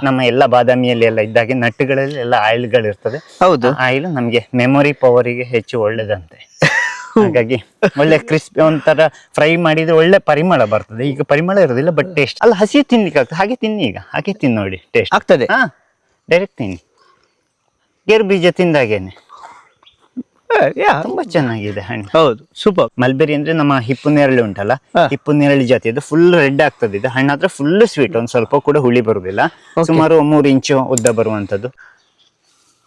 ನಮ್ಮ ಎಲ್ಲ ಬಾದಾಮಿಯಲ್ಲಿ ಎಲ್ಲ ಇದ್ದಾಗೆ ನಟ್ಟುಗಳಲ್ಲಿ ಎಲ್ಲ ಆಯಿಲ್ಗಳು ಇರ್ತದೆ. ಹೌದು. ಆಯಿಲ್ ನಮ್ಗೆ ಮೆಮೊರಿ ಪವರಿಗೆ ಹೆಚ್ಚು ಒಳ್ಳೇದಂತೆ. ಹಾಗಾಗಿ ಒಳ್ಳೆ ಕ್ರಿಸ್ಪಿ ಒಂಥರ ಫ್ರೈ ಮಾಡಿದ್ರೆ ಒಳ್ಳೆ ಪರಿಮಳ ಬರ್ತದೆ. ಈಗ ಪರಿಮಳ ಇರೋದಿಲ್ಲ, ಬಟ್ ಟೇಸ್ಟ್ ಅಲ್ಲ, ಹಸಿ ತಿನ್ಲಿಕ್ಕೆ ಆಗ್ತದೆ. ಹಾಗೆ ತಿನ್ನಿ, ಈಗ ಹಾಗೆ ತಿನ್ ನೋಡಿ, ಟೇಸ್ಟ್ ಆಗ್ತದೆ. ಹಾ, ಡೈರೆಕ್ಟ್ ತಿನ್ನಿ. ಗೇರು ಬೀಜ ತಿಂದಾಗೇನೆ ತುಂಬಾ ಚೆನ್ನಾಗಿದೆ ಹಣ್ಣು. ಹೌದು, ಸೂಪರ್. ಮಲ್ಬೆರಿ ಅಂದ್ರೆ ನಮ್ಮ ಹಿಪ್ಪು ನೇರಳೆ ಉಂಟಲ್ಲ, ಹಿಪ್ಪು ನೇರಳೆ ಜಾತಿ, ಅದು ಫುಲ್ ರೆಡ್ ಆಗ್ತದೆ. ಇದು ಹಣ್ಣು ಹತ್ರ ಫುಲ್ ಸ್ವೀಟ್, ಒಂದ್ ಸ್ವಲ್ಪ ಕೂಡ ಹುಳಿ ಬರುದಿಲ್ಲ. ಸುಮಾರು 3 ಇಂಚು ಉದ್ದ ಬರುವಂತದ್ದು.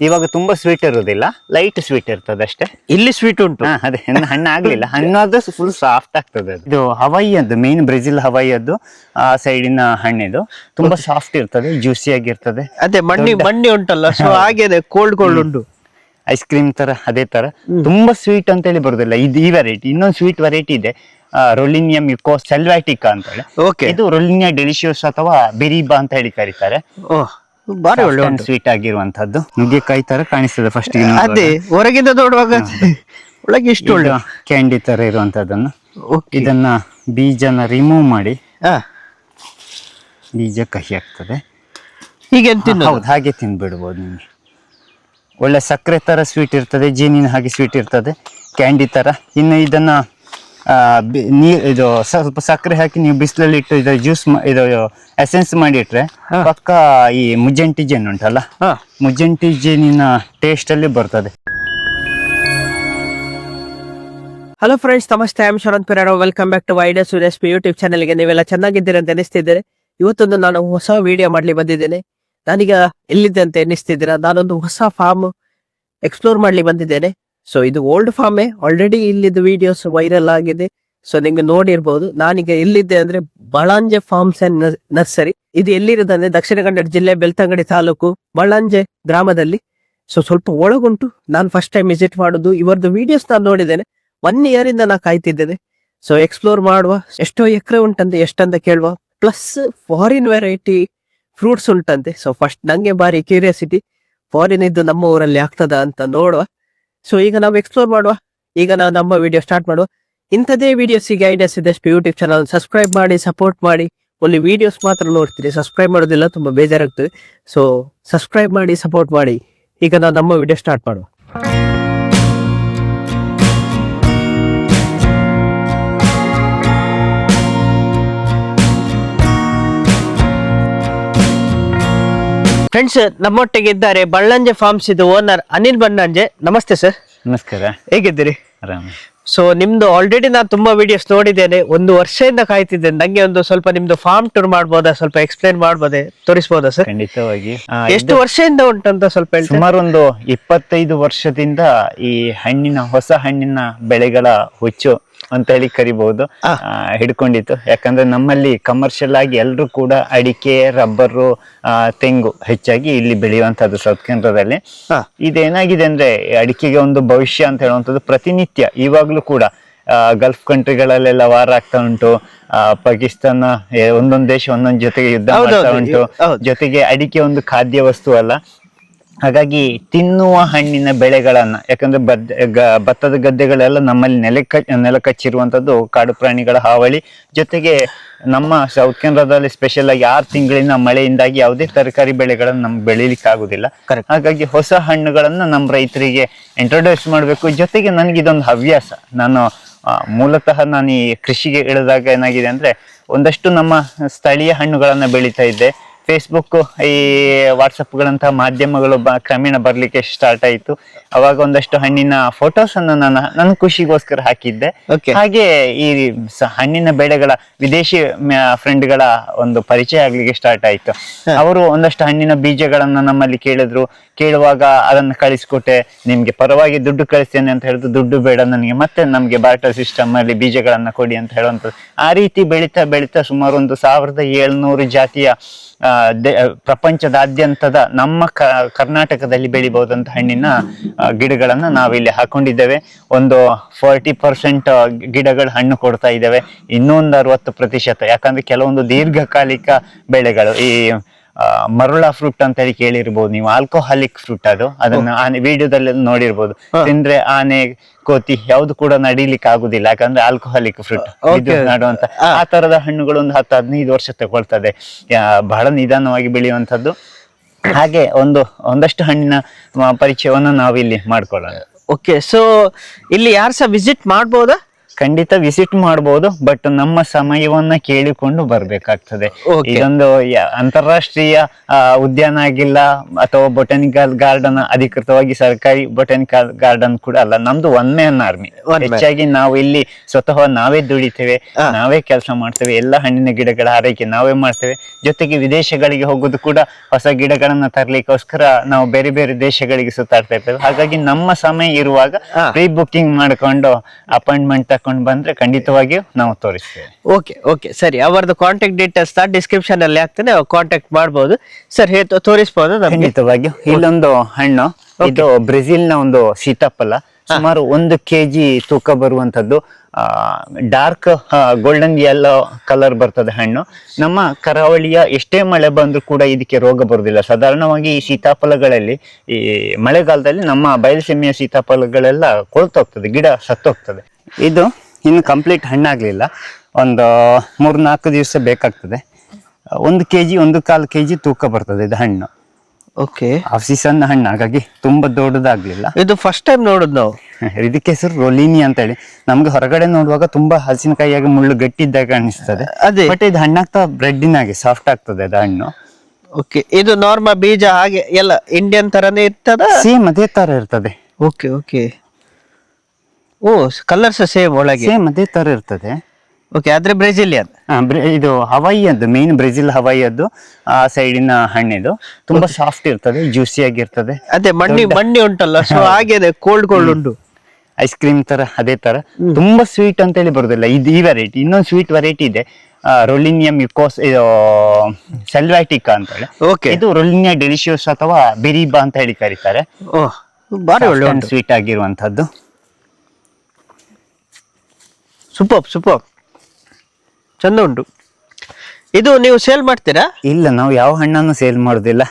ಇವಾಗ ತುಂಬಾ ಸ್ವೀಟ್ ಇರುದಿಲ್ಲ, ಲೈಟ್ ಸ್ವೀಟ್ ಇರ್ತದೆ ಅಷ್ಟೇ. ಇಲ್ಲಿ ಸ್ವೀಟ್ ಉಂಟು. ಅದೇ ಹಣ್ಣು ಆಗ್ಲಿಲ್ಲ, ಹಣ್ಣಾದ್ರೆ ಫುಲ್ ಸಾಫ್ಟ್ ಆಗ್ತದೆ. ಇದು ಹವಾಯಿಯದ್ದು, ಮೇನ್ ಬ್ರೆಜಿಲ್ ಹವಾಯಿಯದ್ದು ಆ ಸೈಡಿನ ಹಣ್ಣಿದು. ತುಂಬಾ ಸಾಫ್ಟ್ ಇರ್ತದೆ, ಜ್ಯೂಸಿ ಆಗಿರ್ತದೆ. ಅದೇ ಮಣ್ಣಿ ಉಂಟಲ್ಲ, ಸೊ ಹಾಗೆ ಕೋಲ್ಡ್ ಉಂಟು. ಐಸ್ ಕ್ರೀಮ್ ತರ, ಅದೇ ತರ. ತುಂಬಾ ಸ್ವೀಟ್ ಅಂತ ಹೇಳಿ ಬರುದಿಲ್ಲ. ಇದು ಈ ವೆರೈಟಿ. ಇನ್ನೊಂದು ಸ್ವೀಟ್ ವೆರೈಟಿ ಇದೆ, ರೊಲಿನಿಯಾ ಮ್ಯೂಕೋಸ್ ಸೆಲ್ವಾಟಿಕಾ ಅಂತ ಹೇಳಿ. ಇದು ರೊಲಿನಿಯಾ ಡೆಲಿಶಿಯಸ್ ಅಥವಾ ಬೆರಿಬಾ ಅಂತ ಹೇಳಿ ಕರೀತಾರೆ. ಬಾರಿ ಒಳ್ಳೆ ಸ್ವೀಟ್ ಆಗಿರುವಂತದ್ದು. ನುಗ್ಗೆಕಾಯಿ ತರ ಕಾಣಿಸ್ತದೆ ಫಸ್ಟ್. ಅದೇ ಹೊರಗಿಂದ ನೋಡುವಾಗ ಒಳಗೆ ಇಷ್ಟು ಒಳ್ಳೆ ಕ್ಯಾಂಡಿ ತರ ಇರುವಂತದ್ದನ್ನು. ಇದನ್ನ ಬೀಜನ ರಿಮೂವ್ ಮಾಡಿ, ಬೀಜ ಕಹಿ ಆಗ್ತದೆ. ಹೀಗೆ ಹೌದು, ಹಾಗೆ ತಿನ್ಬಿಡ್ಬೋದು ನಿಮ್ಗೆ. ಒಳ್ಳೆ ಸಕ್ಕರೆ ತರ ಸ್ವೀಟ್ ಇರ್ತದೆ, ಜೇನಿನ ಹಾಗೆ ಸ್ವೀಟ್ ಇರ್ತದೆ, ಕ್ಯಾಂಡಿ ತರ. ಇನ್ನು ಇದನ್ನ ಇದು ಸ್ವಲ್ಪ ಸಕ್ಕರೆ ಹಾಕಿ ನೀವು ಬಿಸಿಲಲ್ಲಿ ಇಟ್ಟು ಇದು ಜ್ಯೂಸ್ ಇದು ಎಸೆನ್ಸ್ ಮಾಡಿ ಇಟ್ರೆ ಪಕ್ಕ ಈ ಮುಜ್ಜಂಟಿ ಜೇನು ಉಂಟಲ್ಲ, ಮುಜ್ಜಂಟಿ ಜೇನಿನ ಟೇಸ್ಟ್ ಅಲ್ಲಿ ಬರ್ತದೆ. ಹಲೋ ಫ್ರೆಂಡ್ಸ್, ನಮಸ್ತೆ. I am Sharath Pereira. Welcome back to Vaidas recipe YouTube ಚಾನಲ್ಗೆ. ನೀವೆಲ್ಲ ಚೆನ್ನಾಗಿದ್ದೀರಿ ಅಂತ ಎನಿಸ್ತಿದ್ದೇನೆ. ಇವತ್ತೊಂದು ನಾನು ಹೊಸ ವಿಡಿಯೋ ಮಾಡ್ಲಿ ಬಂದಿದ್ದೇನೆ. ನಾನೀಗ ಎಲ್ಲಿದ್ದೆ ಅಂತ ಎನಿಸ್ತಿದ್ದೀರಾ? ನಾನೊಂದು ಹೊಸ ಫಾರ್ಮ್ ಎಕ್ಸ್ಪ್ಲೋರ್ ಮಾಡ್ಲಿ ಬಂದಿದ್ದೇನೆ. ಸೊ ಇದು ಓಲ್ಡ್ ಫಾರ್ಮೇ, ಆಲ್ರೆಡಿ ಇಲ್ಲಿದ್ದು ವಿಡಿಯೋಸ್ ವೈರಲ್ ಆಗಿದೆ. ಸೊ ನಿಮ್ಗೆ ನೋಡಿರ್ಬೋದು. ನಾನೀಗ ಎಲ್ಲಿದ್ದೆ ಅಂದ್ರೆ ಬಳಂಜೆ ಫಾರ್ಮ್ಸ್ ಅಂಡ್ ನರ್ಸರಿ. ಇದು ಎಲ್ಲಿರೋದಂದ್ರೆ ದಕ್ಷಿಣ ಕನ್ನಡ ಜಿಲ್ಲೆ ಬೆಳ್ತಂಗಡಿ ತಾಲೂಕು ಬಳಂಜೆ ಗ್ರಾಮದಲ್ಲಿ. ಸೊ ಸ್ವಲ್ಪ ಒಳಗುಂಟು. ನಾನು ಫಸ್ಟ್ ಟೈಮ್ ವಿಸಿಟ್ ಮಾಡೋದು. ಇವರದ್ದು ವಿಡಿಯೋಸ್ ನಾನು ನೋಡಿದ್ದೇನೆ. 1 year ಇಂದ ನಾನು ಕಾಯ್ತಿದ್ದೇನೆ. ಸೊ ಎಕ್ಸ್ಪ್ಲೋರ್ ಮಾಡುವ. ಎಷ್ಟೋ ಎಕರೆ ಉಂಟಂತೆ, ಎಷ್ಟಂತ ಕೇಳುವ. ಪ್ಲಸ್ ಫಾರಿನ್ ವೆರೈಟಿ ಫ್ರೂಟ್ಸ್ ಉಂಟಂತೆ. ಸೊ ಫಸ್ಟ್ ನಂಗೆ ಬಾರಿ ಕ್ಯೂರಿಯಾಸಿಟಿ, ಫಾರಿನ್ ಇದ್ದು ನಮ್ಮ ಊರಲ್ಲಿ ಆಗ್ತದ ಅಂತ ನೋಡುವ. ಸೊ ಈಗ ನಾವು ಎಕ್ಸ್ಪ್ಲೋರ್ ಮಾಡುವ. ಈಗ ನಾವು ನಮ್ಮ ವಿಡಿಯೋ ಸ್ಟಾರ್ಟ್ ಮಾಡುವ. ಇಂಥದೇ ವಿಡಿಯೋಸಿಗೆ ಐಡಿಯಾಸ್ ಇದಷ್ಟು ಯೂಟ್ಯೂಬ್ ಚಾನಲ್ ಸಬ್ಸ್ಕ್ರೈಬ್ ಮಾಡಿ, ಸಪೋರ್ಟ್ ಮಾಡಿ. ಒಳ್ಳೆ ವಿಡಿಯೋಸ್ ಮಾತ್ರ ನೋಡ್ತೀರಿ, ಸಬ್ಸ್ಕ್ರೈಬ್ ಮಾಡೋದಿಲ್ಲ, ತುಂಬಾ ಬೇಜಾರಾಗ್ತದೆ. ಸೊ ಸಬ್ಸ್ಕ್ರೈಬ್ ಮಾಡಿ, ಸಪೋರ್ಟ್ ಮಾಡಿ. ಈಗ ನಾವು ನಮ್ಮ ವಿಡಿಯೋ ಸ್ಟಾರ್ಟ್ ಮಾಡುವ. ಫ್ರೆಂಡ್ಸ್, ನಮ್ಮೊಟ್ಟಿಗೆ ಇದ್ದಾರೆ ಬಳ್ಳಂಜೆ ಫಾರ್ಮ್ಸ್ ಇದು ಓನರ್ ಅನಿಲ್ ಬಣ್ಣಂಜೆ. ನಮಸ್ತೆ ಸರ್. ನಮಸ್ಕಾರ, ಹೇಗಿದ್ದೀರಿ? ಆರಾಮ. ಸೊ ನಿಮ್ದು ಆಲ್ರೆಡಿ ನಾನು ತುಂಬಾ ವಿಡಿಯೋಸ್ ನೋಡಿದ್ದೇನೆ. 1 ವರ್ಷದಿಂದ ಕಾಯ್ತಿದ್ದೇನೆ. ನಂಗೆ ಒಂದು ಸ್ವಲ್ಪ ನಿಮ್ದು ಫಾರ್ಮ್ ಟೂರ್ ಮಾಡ್ಬೋದಾ? ಸ್ವಲ್ಪ ಎಕ್ಸ್ಪ್ಲೈನ್ ಮಾಡ್ಬೋದೇ, ತೋರಿಸಬಹುದಾ ಸರ್? ಖಂಡಿತವಾಗಿ. ಎಷ್ಟು ವರ್ಷದಿಂದ ಉಂಟಂತ ಸ್ವಲ್ಪ ಹೇಳಿ. ಸುಮಾರು ಒಂದು 25 ವರ್ಷದಿಂದ ಈ ಹೊಸ ಹಣ್ಣಿನ ಬೆಳೆಗಳ ಹುಚ್ಚು ಅಂತ ಹೇಳಿ ಕರಿಬಹುದು ಹಿಡ್ಕೊಂಡಿತ್ತು. ಯಾಕಂದ್ರೆ ನಮ್ಮಲ್ಲಿ ಕಮರ್ಷಿಯಲ್ ಆಗಿ ಎಲ್ರು ಕೂಡ ಅಡಿಕೆ, ರಬ್ಬರು, ತೆಂಗು ಹೆಚ್ಚಾಗಿ ಇಲ್ಲಿ ಬೆಳೆಯುವಂತದ್ದು ಸೌತ್ ಕೇಂದ್ರದಲ್ಲಿ. ಇದೇನಾಗಿದೆ ಅಂದ್ರೆ ಅಡಿಕೆಗೆ ಒಂದು ಭವಿಷ್ಯ ಅಂತ ಹೇಳುವಂಥದ್ದು ಪ್ರತಿನಿತ್ಯ ಇವಾಗ್ಲೂ ಕೂಡ ಗಲ್ಫ್ ಕಂಟ್ರಿಗಳಲ್ಲೆಲ್ಲ ವಾರ ಆಗ್ತಾ ಉಂಟು. ಪಾಕಿಸ್ತಾನ ಒಂದೊಂದು ದೇಶ ಒಂದೊಂದು ಜೊತೆಗೆ ಯುದ್ಧ ಮಾಡ್ತಾ ಉಂಟು. ಜೊತೆಗೆ ಅಡಿಕೆ ಒಂದು ಖಾದ್ಯ ವಸ್ತು ಅಲ್ಲ. ಹಾಗಾಗಿ ತಿನ್ನುವ ಹಣ್ಣಿನ ಬೆಳೆಗಳನ್ನ, ಯಾಕಂದ್ರೆ ಭತ್ತದ ಗದ್ದೆಗಳೆಲ್ಲ ನಮ್ಮಲ್ಲಿ ನೆಲ ಕಚ್ಚಿರುವಂತದ್ದು ಕಾಡು ಪ್ರಾಣಿಗಳ ಹಾವಳಿ. ಜೊತೆಗೆ ನಮ್ಮ ಸೌತ್ ಕೇಂದ್ರದಲ್ಲಿ ಸ್ಪೆಷಲ್ ಆಗಿ 6 ತಿಂಗಳಿನ ಮಳೆಯಿಂದಾಗಿ ಯಾವುದೇ ತರಕಾರಿ ಬೆಳೆಗಳನ್ನ ನಮ್ಗೆ ಬೆಳಿಲಿಕ್ಕೆ ಆಗುದಿಲ್ಲ. ಹಾಗಾಗಿ ಹೊಸ ಹಣ್ಣುಗಳನ್ನ ನಮ್ಮ ರೈತರಿಗೆ ಇಂಟ್ರೊಡ್ಯೂಸ್ ಮಾಡ್ಬೇಕು. ಜೊತೆಗೆ ನನ್ಗೆ ಇದೊಂದು ಹವ್ಯಾಸ. ನಾನು ಮೂಲತಃ ನಾನು ಈ ಕೃಷಿಗೆ ಇಳಿದಾಗ ಏನಾಗಿದೆ ಅಂದ್ರೆ ಒಂದಷ್ಟು ನಮ್ಮ ಸ್ಥಳೀಯ ಹಣ್ಣುಗಳನ್ನ ಬೆಳೀತಾ ಇದ್ದೆ. ಫೇಸ್ಬುಕ್, ಈ ವಾಟ್ಸಪ್ ಗಳಂತಹ ಮಾಧ್ಯಮಗಳು ಕ್ರಮೇಣ ಬರ್ಲಿಕ್ಕೆ ಸ್ಟಾರ್ಟ್ ಆಯ್ತು. ಅವಾಗ ಒಂದಷ್ಟು ಹಣ್ಣಿನ ಫೋಟೋಸ್ ಅನ್ನು ನನ್ನ ಖುಷಿಗೋಸ್ಕರ ಹಾಕಿದ್ದೆ. ಹಾಗೆ ಈ ಹಣ್ಣಿನ ಬೆಳೆಗಳ ವಿದೇಶಿ ಫ್ರೆಂಡ್ ಗಳ ಒಂದು ಪರಿಚಯ ಆಗ್ಲಿಕ್ಕೆ ಸ್ಟಾರ್ಟ್ ಆಯ್ತು. ಅವರು ಒಂದಷ್ಟು ಹಣ್ಣಿನ ಬೀಜಗಳನ್ನ ನಮ್ಮಲ್ಲಿ ಕೇಳುವಾಗ ಅದನ್ನ ಕಳಿಸ್ಕೊಟ್ಟೆ. ನಿಮ್ಗೆ ಪರವಾಗಿ ದುಡ್ಡು ಕಳಿಸ್ತೇನೆ ಅಂತ ಹೇಳಿದ್ರು. ದುಡ್ಡು ಬೇಡ ನನಗೆ, ಮತ್ತೆ ನಮ್ಗೆ ಬಾರ್ಟರ್ ಸಿಸ್ಟಮ್ ಅಲ್ಲಿ ಬೀಜಗಳನ್ನ ಕೊಡಿ ಅಂತ ಹೇಳುವಂಥದ್ದು. ಆ ರೀತಿ ಬೆಳೀತಾ ಸುಮಾರು ಒಂದು 1700 ಜಾತಿಯ ಪ್ರಪಂಚದಾದ್ಯಂತದ ನಮ್ಮ ಕರ್ನಾಟಕದಲ್ಲಿ ಬೆಳಿಬಹುದಂತ ಹಣ್ಣಿನ ಗಿಡಗಳನ್ನ ನಾವಿಲ್ಲಿ ಹಾಕೊಂಡಿದ್ದೇವೆ. ಒಂದು 40% ಗಿಡಗಳು ಹಣ್ಣು ಕೊಡ್ತಾ ಇದ್ದೇವೆ. ಇನ್ನೊಂದು 60%, ಯಾಕಂದ್ರೆ ಕೆಲವೊಂದು ದೀರ್ಘಕಾಲಿಕ ಬೆಳೆಗಳು, ಈ ಮರುಳ ಫ್ರೂಟ್ ಅಂತ ಹೇಳಿ ಕೇಳಿರ್ಬೋದು ನೀವು, ಆಲ್ಕೋಹಾಲಿಕ್ ಫ್ರೂಟ್ ಅದು. ಅದನ್ನ ವಿಡಿಯೋದಲ್ಲಿ ನೋಡಿರ್ಬೋದು. ತಿಂದ್ರೆ ಆನೆ, ಕೋತಿ ಯಾವ್ದು ಕೂಡ ನಡಿಲಿಕ್ಕೆ ಆಗುದಿಲ್ಲ, ಯಾಕಂದ್ರೆ ಆಲ್ಕೋಹಾಲಿಕ್ ಫ್ರೂಟ್ ನಡುವಂತ. ಆ ತರದ ಹಣ್ಣುಗಳು ಒಂದು 10-15 ವರ್ಷ ತಗೊಳ್ತದೆ, ಬಹಳ ನಿಧಾನವಾಗಿ ಬೆಳೆಯುವಂತದ್ದು. ಹಾಗೆ ಒಂದಷ್ಟು ಹಣ್ಣಿನ ಪರಿಚಯವನ್ನು ನಾವು ಇಲ್ಲಿ ಮಾಡ್ಕೊಳ್ಳೋಣ. ಓಕೆ, ಸೊ ಇಲ್ಲಿ ಯಾರು ಸಹ ವಿಸಿಟ್ ಮಾಡ್ಬೋದಾ? ಖಂಡಿತ ವಿಸಿಟ್ ಮಾಡಬಹುದು, ಬಟ್ ನಮ್ಮ ಸಮಯವನ್ನ ಕೇಳಿಕೊಂಡು ಬರ್ಬೇಕಾಗ್ತದೆ. ಇದೊಂದು ಅಂತಾರಾಷ್ಟ್ರೀಯ ಉದ್ಯಾನ ಆಗಿಲ್ಲ ಅಥವಾ ಬೊಟಾನಿಕಲ್ ಗಾರ್ಡನ್, ಅಧಿಕೃತವಾಗಿ ಸರ್ಕಾರಿ ಬೊಟಾನಿಕಲ್ ಗಾರ್ಡನ್ ಕೂಡ ಅಲ್ಲ. ನಮ್ದು ಒನ್ ಮ್ಯಾನ್ ಆರ್ಮಿ. ಹೆಚ್ಚಾಗಿ ನಾವು ಇಲ್ಲಿ ಸ್ವತಃ ನಾವೇ ದುಡಿತೇವೆ, ನಾವೇ ಕೆಲಸ ಮಾಡ್ತೇವೆ, ಎಲ್ಲ ಹಣ್ಣಿನ ಗಿಡಗಳ ಆರೈಕೆ ನಾವೇ ಮಾಡ್ತೇವೆ. ಜೊತೆಗೆ ವಿದೇಶಗಳಿಗೆ ಹೋಗೋದು ಕೂಡ ಹೊಸ ಗಿಡಗಳನ್ನ ತರ್ಲಿಕ್ಕೋಸ್ಕರ ನಾವು ಬೇರೆ ಬೇರೆ ದೇಶಗಳಿಗೆ ಸುತ್ತಾಡ್ತಾ ಇರ್ತೇವೆ. ಹಾಗಾಗಿ ನಮ್ಮ ಸಮಯ ಇರುವಾಗ ಪ್ರೀ ಬುಕಿಂಗ್ ಮಾಡ್ಕೊಂಡು ಅಪಾಯಿಂಟ್ಮೆಂಟ್ ತಕೊಂಡು ಬಂದ್ರೆ ಖಂಡಿತವಾಗಿಯೂ ನಾವು ತೋರಿಸ್ತೇವೆ. ಓಕೆ ಸರಿ, ಅವರದ್ದು ಕಾಂಟ್ಯಾಕ್ಟ್ ಡೀಟೇಲ್ಸ್ ಡಿಸ್ಕ್ರಿಪ್ಷನ್ ಅಲ್ಲಿ ಹಾಕ್ತೇನೆ, ಕಾಂಟ್ಯಾಕ್ಟ್ ಮಾಡಬಹುದು ಸರ್. ತೋರಿಸಬಹುದು ಖಂಡಿತವಾಗಿಯೂ. ಇಲ್ಲೊಂದು ಹಣ್ಣು, ಇದು ಬ್ರೆಜಿಲ್ ನ ಒಂದು ಸೀತಾಫಲ, ಸುಮಾರು 1 kg ತೂಕ ಬರುವಂತದ್ದು. ಡಾರ್ಕ್ ಗೋಲ್ಡನ್ ಯೆಲ್ಲೋ ಕಲರ್ ಬರ್ತದೆ ಹಣ್ಣು. ನಮ್ಮ ಕರಾವಳಿಯ ಎಷ್ಟೇ ಮಳೆ ಬಂದ್ರೂ ಕೂಡ ಇದಕ್ಕೆ ರೋಗ ಬರುದಿಲ್ಲ. ಸಾಧಾರಣವಾಗಿ ಈ ಸೀತಾಫಲಗಳಲ್ಲಿ ಈ ಮಳೆಗಾಲದಲ್ಲಿ ನಮ್ಮ ಬಯಲುಸೀಮೆಯ ಸೀತಾಫಲಗಳೆಲ್ಲ ಕೊಳ್ತೋಗ್ತದೆ, ಗಿಡ ಸತ್ತೋಗ್ತದೆ. ಇದು ಇನ್ನು ಕಂಪ್ಲೀಟ್ ಹಣ್ಣಾಗ್ಲಿಲ್ಲ, ಒಂದು 3-4 ದಿವಸ ಬೇಕಾಗ್ತದೆ. 1 kg 1/4 kg ತೂಕ ಬರ್ತದೆ ಇದು ಹಣ್ಣು. ಓಕೆ, ಸಣ್ಣ ಹಣ್ಣು, ಹಾಗಾಗಿ ತುಂಬಾ ದೊಡ್ಡದಾಗ್ಲಿಲ್ಲ. ಇದು ಫಸ್ಟ್ ಟೈಮ್ ನೋಡುದು ನಾವು. ಇದಕ್ಕೆ ಹೆಸರು ರೊಲಿನಿ ಅಂತ ಹೇಳಿ. ನಮ್ಗೆ ಹೊರಗಡೆ ನೋಡುವಾಗ ತುಂಬಾ ಹಲಸಿನಕಾಯಿಯಾಗಿ ಮುಳ್ಳು ಗಟ್ಟಿದ್ದಾಗ ಅನಿಸ್ತದೆ, ಬಟ್ ಇದು ಹಣ್ಣಾಗ್ತಾ ಬ್ರೆಡ್ಡಿನಾಗೆ ಸಾಫ್ಟ್ ಆಗ್ತದೆ ಅದು ಹಣ್ಣು. ಓಕೆ, ಇದು ನಾರ್ಮಲ್ ಬೀಜ ಹಾಗೆ ಎಲ್ಲ ಇಂಡಿಯನ್ ತರನೇ ಇರ್ತದ? ಸೇಮ್ ಅದೇ ತರ ಇರ್ತದೆ. ಓಕೆ, ಓ ಕಲರ್ಸ್ ಸೇಮ್, ಒಳಗೆ ಸೇಮ್ ಅದೇ ತರ ಇರ್ತದೆ. ಓಕೆ, ಆದ್ರೆ ಬ್ರೆಜಿಲಿಯನ್. ಇದು ಹವಾಯಿಯದ್ದು, ಮೇನ್ ಬ್ರೆಜಿಲ್ ಹವಾಯಿಯದ್ದು ಆ ಸೈಡಿನ ಹಣ್ಣಿದು. ತುಂಬಾ ಸಾಫ್ಟ್ ಇರ್ತದೆ, ಜ್ಯೂಸಿ ಆಗಿರ್ತದೆ. ಅದೇ ಮಣ್ಣಿ ಉಂಟಲ್ಲ, ಸೊ ಹಾಗೆ ಕೋಲ್ಡ್ ಉಂಟು. ಐಸ್ ಕ್ರೀಮ್ ತರ ಅದೇ ತರ. ತುಂಬಾ ಸ್ವೀಟ್ ಅಂತ ಹೇಳಿ ಬರುದಿಲ್ಲ ಇದು. ಈ ವೆರೈಟಿ ಇನ್ನೊಂದು ಸ್ವೀಟ್ ವೆರೈಟಿ ಇದೆ, ರೊಲಿನಿಯಂ ಯುಕೋಸ್, ಇದು ಸೆಲ್ವಾಟಿಕಾ ಅಂತ ಹೇಳಿ. ಇದು ರೊಲಿನಿಯಾ ಡೆಲಿಶಿಯಸ್ ಅಥವಾ ಬೆರಿಬಾ ಅಂತ ಹೇಳಿ ಕರೀತಾರೆ. ಬಾರಿ ಒಳ್ಳೆ ಸ್ವೀಟ್ ಆಗಿರುವಂತದ್ದು. ಸೂಪರ್ ಚಂದ ಉಂಟು. ಇದು ನೀವು ಸೇಲ್ ಮಾಡ್ತೀರಾ? ಇಲ್ಲ, ನಾವು ಯಾವ ಹಣ್ಣನ್ನು ಸೇಲ್ ಮಾಡುದಿಲ್ಲ.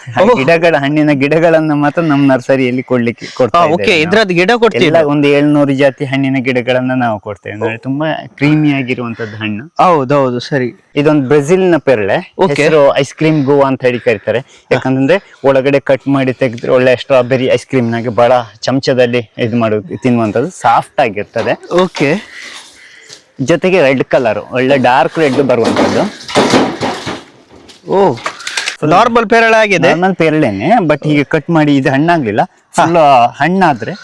ಹಣ್ಣಿನ ಗಿಡಗಳನ್ನ ಮಾತ್ರ ನಮ್ಮ ನರ್ಸರಿಯಲ್ಲಿ ಕೊಡ್ಲಿಕ್ಕೆ ಕೊಡ್ತೇವೆ. ಇದ್ರದ್ದು ಗಿಡ ಕೊಡ್ತೀವಿ. ಒಂದು 700 ಜಾತಿ ಹಣ್ಣಿನ ಗಿಡಗಳನ್ನ ನಾವು ಕೊಡ್ತೇವೆ. ಅಂದ್ರೆ ತುಂಬಾ ಕ್ರೀಮಿ ಆಗಿರುವಂತದ್ದು ಹಣ್ಣು. ಹೌದೌದು, ಸರಿ. ಇದೊಂದು ಬ್ರೆಜಿಲ್ ನ ಪೆರಳೆ, ಹೆಸರು ಐಸ್ ಕ್ರೀಮ್ ಗೋವಾ ಅಂತ ಹೇಳಿ ಕರೀತಾರೆ. ಯಾಕಂದ್ರೆ ಒಳಗಡೆ ಕಟ್ ಮಾಡಿ ತೆಗೆದ್ರೆ ಒಳ್ಳೆ ಸ್ಟ್ರಾಬೆರಿ ಐಸ್ ಕ್ರೀಮ್ ನಾಗೆ ಬಹಳ ಚಮಚದಲ್ಲಿ ಇದು ಮಾಡೋದು, ತಿನ್ನುವಂತದ್ದು. ಸಾಫ್ಟ್ ಆಗಿರ್ತದೆ. ಓಕೆ, ಜೊತೆಗೆ ರೆಡ್ ಕಲರ್, ಒಳ್ಳೆ ಡಾರ್ಕ್ ರೆಡ್ ಬರುವಂತದ್ದು. ನಾರ್ಮಲ್ ಪೇರಳೆ ಆಗಿದೆ. ನಾರ್ಮಲ್ ಪೇರಳೆನೆ, ಬಟ್ ಹೀಗೆ ಕಟ್ ಮಾಡಿ ಇದು ಹಣ್ಣಾಗ್ಲಿಲ್ಲ. ಫುಲ್ ಹಣ್ಣಾದ್ರೆ